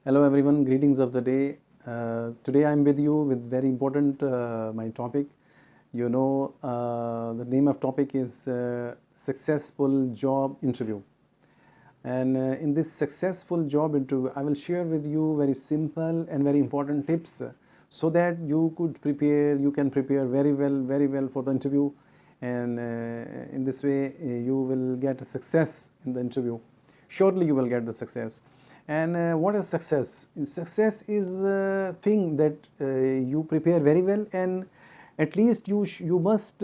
Hello everyone, greetings of the day. Today I'm with you with very important my topic. The name of topic is successful job interview. And in this successful job interview, I will share with you very simple and very important tips so that you can prepare very well for the interview. And in this way, you will get a success in the interview. Surely you will get the success. And what is success? Success is a thing that you prepare very well, and at least you must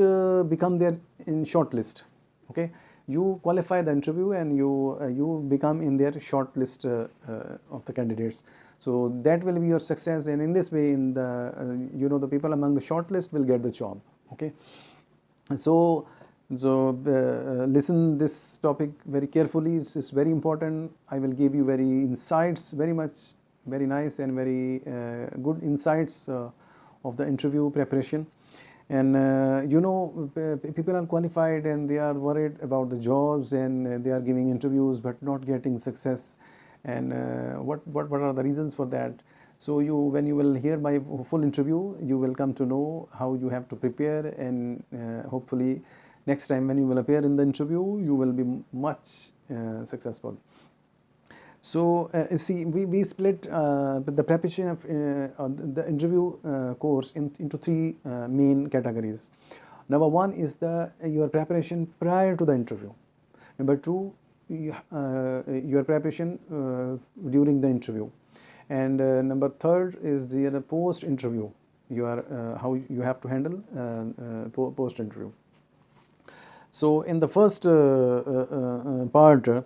become there in shortlist. Okay, you qualify the interview and you become in their short list of the candidates. So that will be your success, and in this way, in the the people among the short list will get the job. Okay, so listen this topic very carefully. It's very important. I will give you very insights, very nice and very good insights of the interview preparation. And people are qualified and they are worried about the jobs, and they are giving interviews but not getting success. And what are the reasons for that? So when you will hear my full interview, you will come to know how you have to prepare, and hopefully next time when you will appear in the interview, you will be much successful. So see, we split the preparation of the interview course into three main categories. Number one is your preparation prior to the interview. Number two, your preparation during the interview. And number third is the post interview. How you have to handle post interview. So in the first part,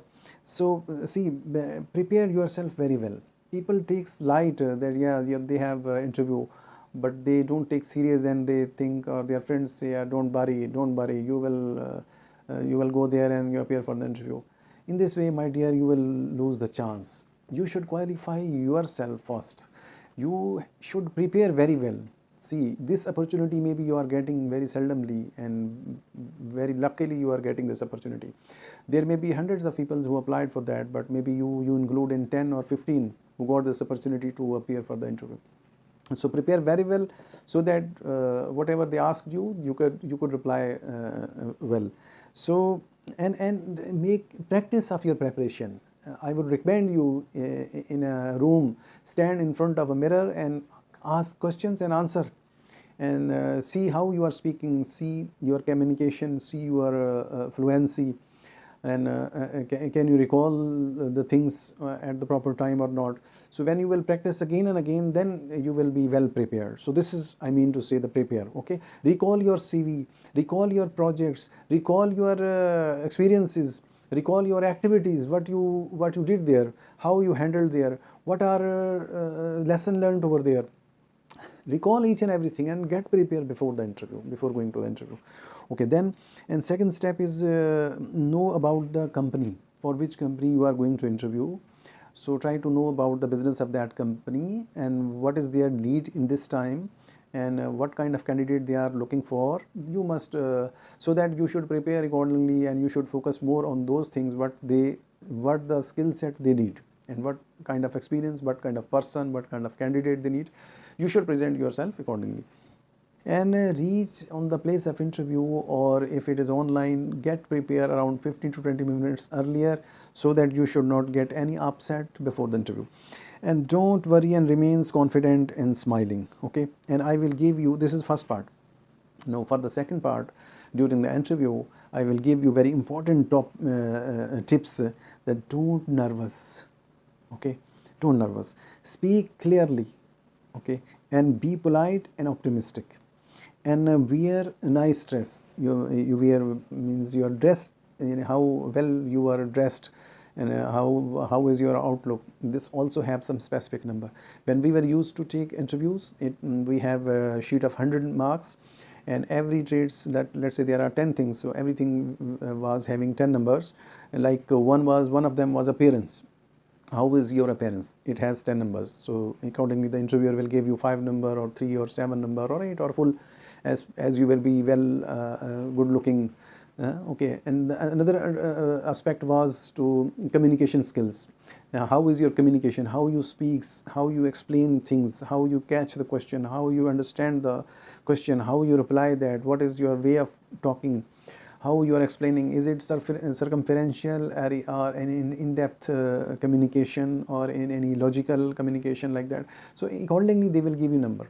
see, prepare yourself very well. People takes light that yeah they have interview, but they don't take serious, and they think, or their friends say, don't worry, you will go there and you appear for the interview. In this way, my dear, you will lose the chance. You should qualify yourself first. You should prepare very well. See, this opportunity maybe you are getting very seldomly, and very luckily you are getting this opportunity. There may be hundreds of people who applied for that, but maybe you include in 10 or 15 who got this opportunity to appear for the interview. So prepare very well, so that whatever they asked you, you could reply well. So and make practice of your preparation. I would recommend you in a room, stand in front of a mirror and ask questions and answer, and see how you are speaking, see your communication, see your fluency, and can you recall the things at the proper time or not. So when you will practice again and again, then you will be well prepared. So this is, I mean to say, the prepare. Okay, recall your CV, recall your projects, recall your experiences, recall your activities, what you did there, how you handled there, what are lesson learned over there. Recall each and everything and get prepared before the interview, before going to the interview. Okay, then, and second step is know about the company, for which company you are going to interview. So try to know about the business of that company and what is their need in this time, and what kind of candidate they are looking for. You must so that you should prepare accordingly, and you should focus more on those things, what the skill set they need, and what kind of experience, what kind of person, what kind of candidate they need. You should present yourself accordingly. And reach on the place of interview, or if it is online, get prepared around 15 to 20 minutes earlier, so that you should not get any upset before the interview. And don't worry, and remains confident and smiling. Okay, and I will give you, this is first part. Now for the second part, during the interview, I will give you very important top tips that don't nervous. Okay, don't nervous, speak clearly. Okay, and be polite and optimistic, and wear a nice dress. You wear means you are dressed, how well you are dressed, and how is your outlook. This also have some specific number. When we were used to take interviews, we have a sheet of 100 marks, and every traits, let's say there are 10 things, so everything was having 10 numbers. Like one of them was appearance. How is your appearance? It has 10 numbers. So accordingly, the interviewer will give you 5 number, or 3 or 7 number, or 8 or full, as you will be well good looking. Okay, and another aspect was to communication skills. Now, how is your communication? How you speak? How you explain things? How you catch the question? How you understand the question? How you reply that? What is your way of talking? How you are explaining? Is it circumferential or an in-depth communication, or in any logical communication like that? So accordingly, they will give you number.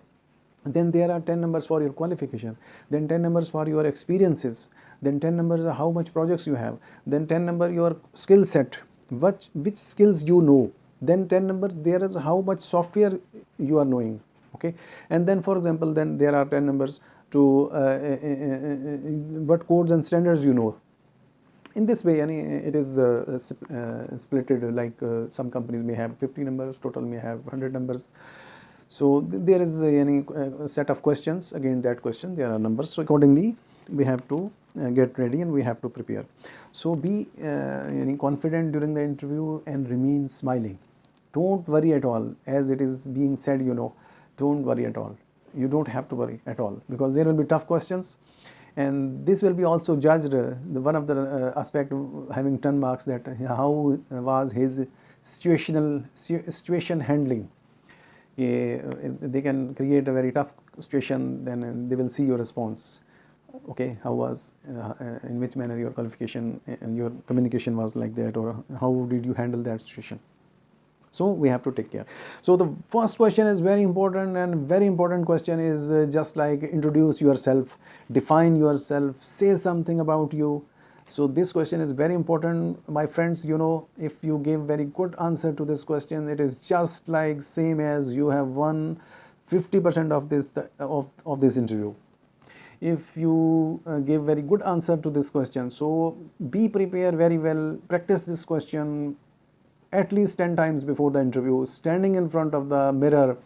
Then there are 10 numbers for your qualification, then 10 numbers for your experiences, then 10 numbers are how much projects you have, then 10 number your skill set, which skills you know, then 10 numbers there is how much software you are knowing. Okay, and then for example, then there are 10 numbers to what codes and standards you know. In this way, it is splitted, like some companies may have 50 numbers, total may have 100 numbers. So there is any set of questions, again that question there are numbers, so accordingly we have to get ready and we have to prepare. So be confident during the interview and remain smiling. Don't worry at all, as it is being said, don't worry at all. You don't have to worry at all, because there will be tough questions, and this will be also judged. One of the aspect having 10 marks, that how was his situation handling. They can create a very tough situation, then they will see your response. Okay, how was in which manner your qualification and your communication was like that, or how did you handle that situation. So we have to take care. So the first question is very important, and very important question is just like introduce yourself, define yourself, say something about you. So this question is very important, my friends. If you give very good answer to this question, it is just like same as you have won 50% of this interview. If you give very good answer to this question, so be prepared very well, practice this question at least 10 times before the interview, standing in front of the mirror,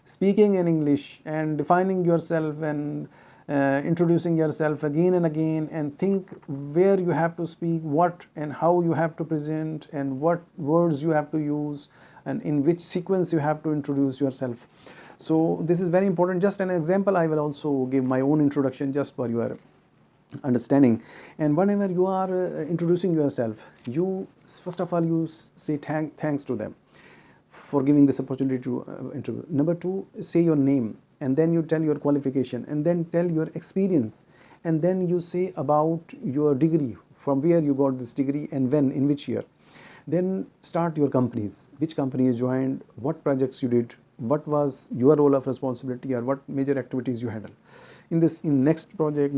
speaking in English and defining yourself, and introducing yourself again and again, and think where you have to speak, what and how you have to present, and what words you have to use, and in which sequence you have to introduce yourself. So this is very important. Just an example, I will also give my own introduction just for your understanding. And whenever you are introducing yourself, you first of all you say thanks to them for giving this opportunity to interview. Number two, say your name, and then you tell your qualification, and then tell your experience, and then you say about your degree, from where you got this degree and when, in which year. Then start your companies, which company you joined, what projects you did, what was your role of responsibility, or what major activities you handle in next project,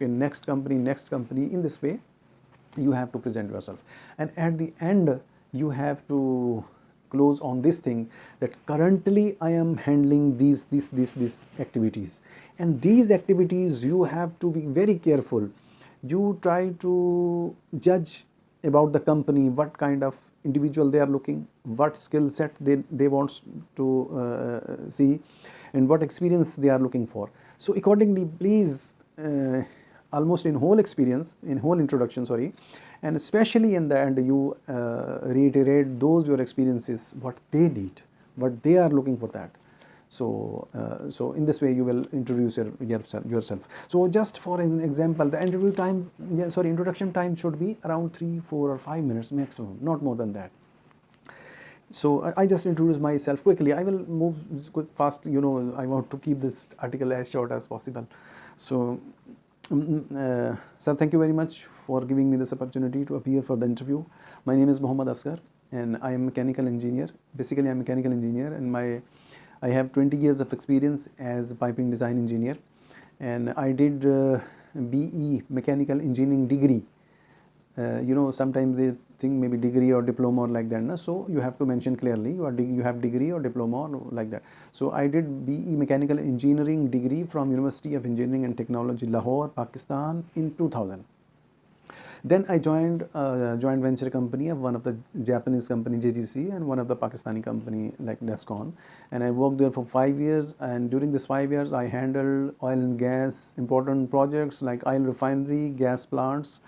in next company. In this way you have to present yourself, and at the end you have to close on this thing, that currently I am handling these activities, and these activities you have to be very careful. You try to judge about the company, what kind of individual they are looking, what skill set they want to see, and what experience they are looking for. So accordingly, please, almost in whole introduction, and especially in the end, you reiterate those your experiences, what they need, what they are looking for that. So in this way you will introduce yourself. So just for an example, the introduction time should be around 3, 4 or 5 minutes maximum, not more than that. So I just introduce myself quickly. I will move fast. I want to keep this article as short as possible. So, sir, thank you very much for giving me this opportunity to appear for the interview. My name is Muhammad Asghar, and I am a mechanical engineer. Basically, I'm a mechanical engineer, and I have 20 years of experience as a piping design engineer, and I did BE mechanical engineering degree. Sometimes they think maybe degree or diploma or like that. No? So you have to mention clearly you have degree or diploma or like that. So I did BE mechanical engineering degree from University of Engineering and Technology, Lahore, Pakistan in 2000. Then I joined a joint venture company of one of the Japanese company JGC and one of the Pakistani company like Descon, and I worked there for 5 years. And during this 5 years I handled oil and gas important projects like oil refinery, gas plants,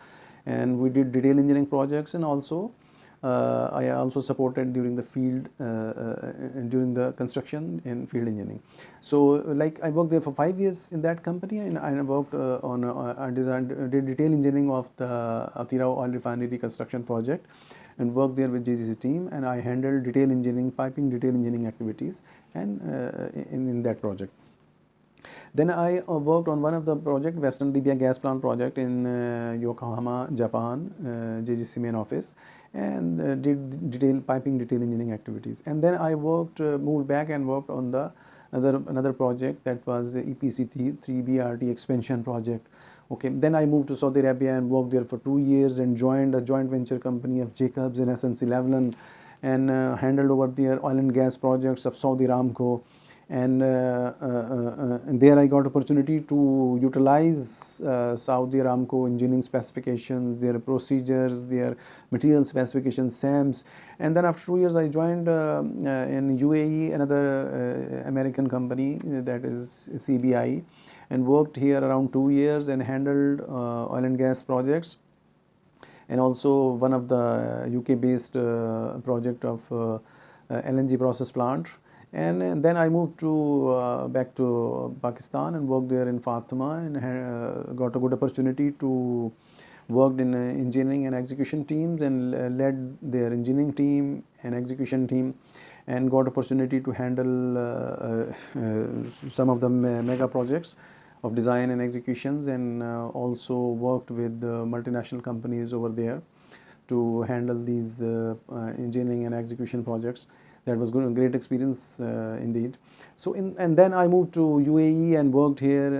and we did detail engineering projects, and also I also supported during the field, during the construction and field engineering. So like I worked there for 5 years in that company, and I worked on I did detail engineering of the Athaar oil refinery construction project, and worked there with JGC team, and I handled detail engineering, piping detail engineering activities, and in that project. Then I worked on one of the project, Western Libya gas plant project in Yokohama, Japan, JGC main office, and did piping detail engineering activities. And then I worked, moved back and worked on the another project, that was the EPC 3BRT expansion project. Okay, then I moved to Saudi Arabia and worked there for 2 years, and joined a joint venture company of Jacobs and SNC Lavalin, and handled over their oil and gas projects of Saudi Aramco. And there I got opportunity to utilize Saudi Aramco engineering specifications, their procedures, their material specifications, SAMs. And then after 2 years I joined in UAE another American company, that is CBI, and worked here around 2 years and handled oil and gas projects, and also one of the UK based project of LNG process plant. And then I moved to back to Pakistan and worked there in Fatima, and got a good opportunity to work in engineering and execution teams, and led their engineering team and execution team, and got opportunity to handle some of the mega projects of design and executions, and also worked with multinational companies over there to handle these engineering and execution projects. That was good, great experience indeed. So and then I moved to UAE and worked here,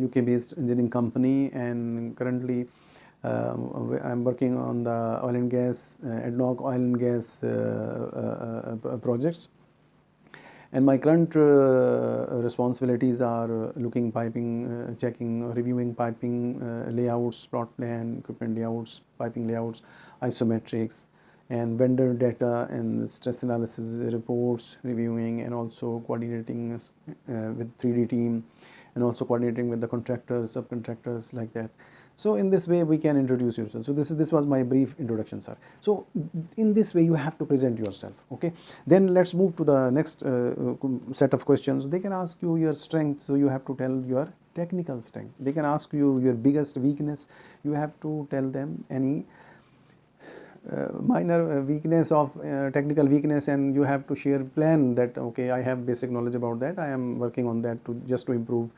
UK based engineering company, and currently I'm working on the oil and gas, ADNOC oil and gas projects. And my current responsibilities are looking piping, checking, reviewing piping layouts, plot plan, equipment layouts, piping layouts, isometrics, and vendor data and stress analysis reports, reviewing, and also coordinating with 3D team, and also coordinating with the contractors, subcontractors, like that. So in this way we can introduce yourself. So this was my brief introduction, sir. So in this way you have to present yourself. Okay, then let's move to the next set of questions. They can ask you your strength, so you have to tell your technical strength. They can ask you your biggest weakness, you have to tell them any minor weakness of technical weakness, and you have to share plan that okay, I have basic knowledge about that, I am working on that to just to improve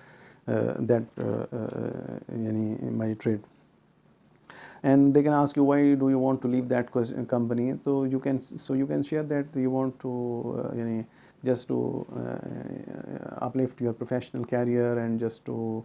that my trade. And they can ask you why do you want to leave that company, so you can share that you want to just to uplift your professional career, and just to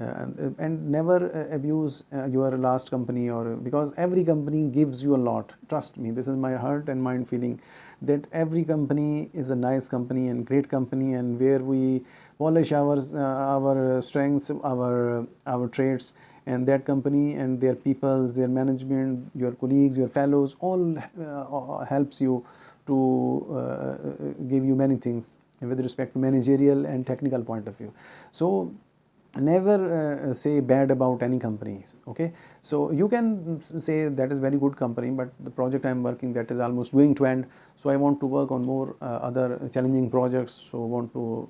and never abuse your last company, or because every company gives you a lot. Trust me, this is my heart and mind feeling, that every company is a nice company and great company, and where we polish our strengths, our traits, and that company and their peoples, their management, your colleagues, your fellows, all helps you to give you many things with respect to managerial and technical point of view. So never say bad about any companies. Okay, so you can say that is very good company, but the project I am working, that is almost going to end, so I want to work on more other challenging projects, so want to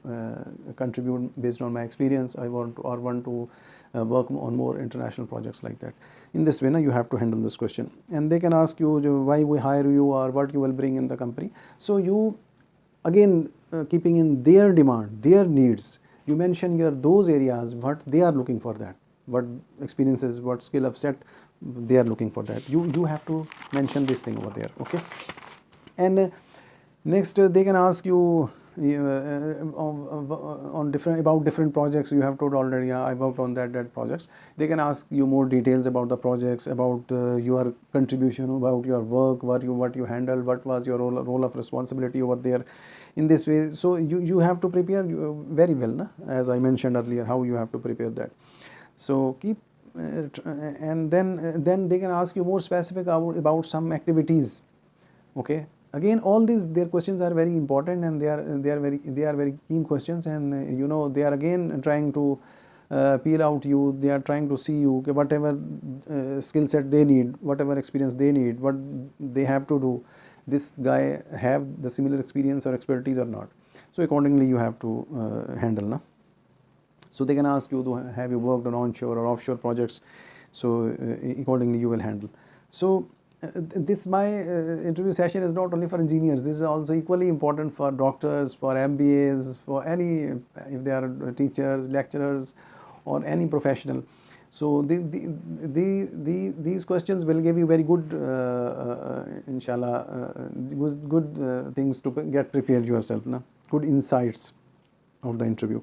contribute based on my experience, I want to work on more international projects, like that. In this way you have to handle this question. And they can ask you why we hire you, or what you will bring in the company. So you again keeping in their demand, their needs, you mention those areas what they are looking for, that what experiences, what skill of set they are looking for, that you have to mention this thing over there. Okay, and next they can ask you on different projects. You have told already, yeah, I worked on that projects. They can ask you more details about the projects, about your contribution, about your work, what you handled, what was your role of responsibility over there. In this way, so you have to prepare very well, na? As I mentioned earlier, how you have to prepare that. So keep and then they can ask you more specific about some activities. Okay, again all these their questions are very important, and they are very keen questions, and they are again trying to peel out you, they are trying to see you, whatever skill set they need, whatever experience they need, what they have to do, this guy have the similar experience or expertise or not. So accordingly you have to handle. Na? So they can ask you to have you worked on onshore or offshore projects, so accordingly you will handle. So this my interview session is not only for engineers, this is also equally important for doctors, for MBAs, for any, if they are teachers, lecturers, or any professional. So these questions will give you very good inshallah good things to get prepared yourself, na? Good insights of the interview.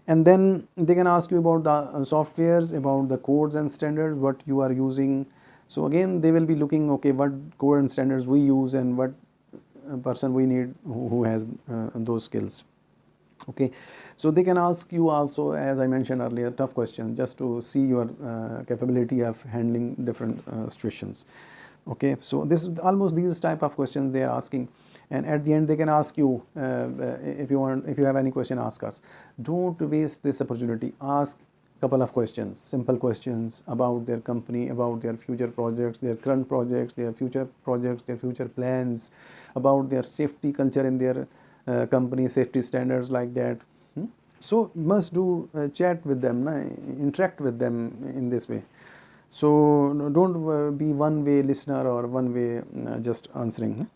And then they can ask you about the softwares, about the codes and standards, what you are using. So again they will be looking, okay, what code and standards we use and what person we need who has those skills. Okay, so they can ask you also, as I mentioned earlier, tough questions just to see your capability of handling different situations. Okay, so this is almost these type of questions they are asking. And at the end they can ask you, if you have any question, ask us. Don't waste this opportunity. Ask couple of questions, simple questions about their company, about their future projects, their current projects, their future projects, their future plans, about their safety culture in their company, safety standards, like that. So must do chat with them, interact with them in this way. So don't be one way listener or one way just answering.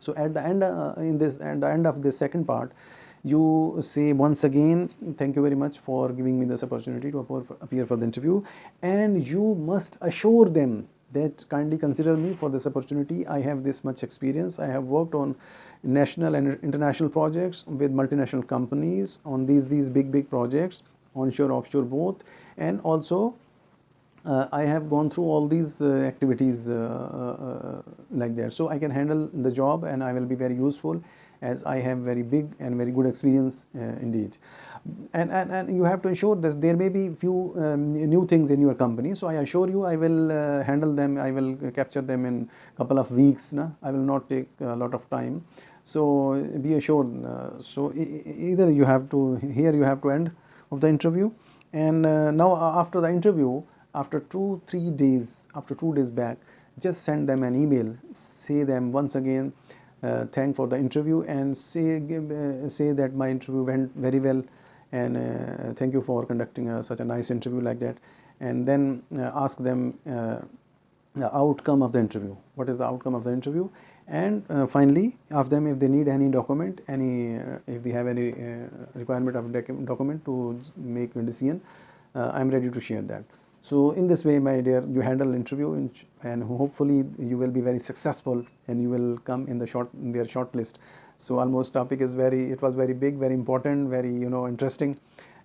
So at the end at the end of this second part, you say once again, thank you very much for giving me this opportunity to appear for the interview, and you must assure them that kindly consider me for this opportunity. I have this much experience. I have worked on national and international projects with multinational companies on these big projects, onshore, offshore, both, and also I have gone through all these activities like that. So I can handle the job and I will be very useful, as I have very big and very good experience indeed. And you have to ensure that there may be few new things in your company. So I assure you I will handle them, I will capture them in couple of weeks. I will not take a lot of time. So be assured. So either you have to, here you have to end of the interview. And now after the interview, after 2-3 days, after 2 days back, just send them an email, say them once again, thank for the interview, and say that my interview went very well, and thank you for conducting such a nice interview, like that. And then ask them the outcome of the interview, what is the outcome of the interview. And finally ask them if they need any document, if they have any requirement of document to make a decision. I am ready to share that. So in this way, my dear, you handle interview, and hopefully you will be very successful and you will come in their short list. So almost topic is it was very big, very important, very interesting,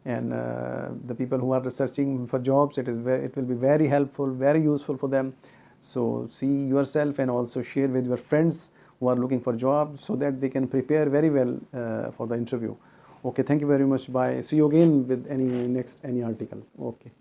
and the people who are searching for jobs, it will be very helpful, very useful for them. So see yourself and also share with your friends who are looking for jobs, so that they can prepare very well for the interview. Okay, thank you very much. Bye. See you again with any article. Okay.